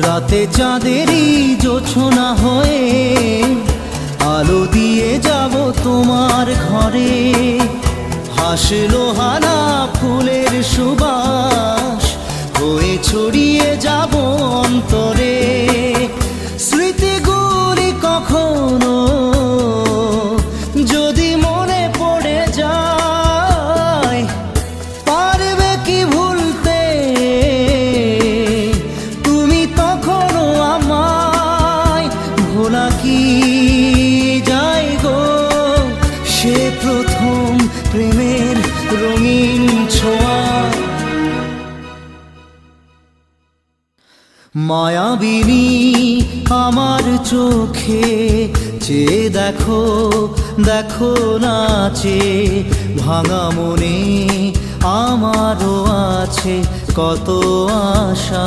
রাতে চাঁদেরই জোছনা হয়ে আলো দিয়ে যাব তোমার ঘরে। হাসলো হানা ফুলের সুবাস হয়ে ছড়িয়ে যাব অন্তরে। স্মৃতিগুলি কখনো যদি মনে পড়ে যায়, পারবে কি ভুলতে তুমি তখনও আমায়? ভোলা কি যায় গো সে প্রথম প্রেমের রঙিন ছোঁয়া। মায়াবিনী আমার চোখে চেয়ে দেখো, দেখো নাচে ভাঙা মনে আমারও আছে কত আশা।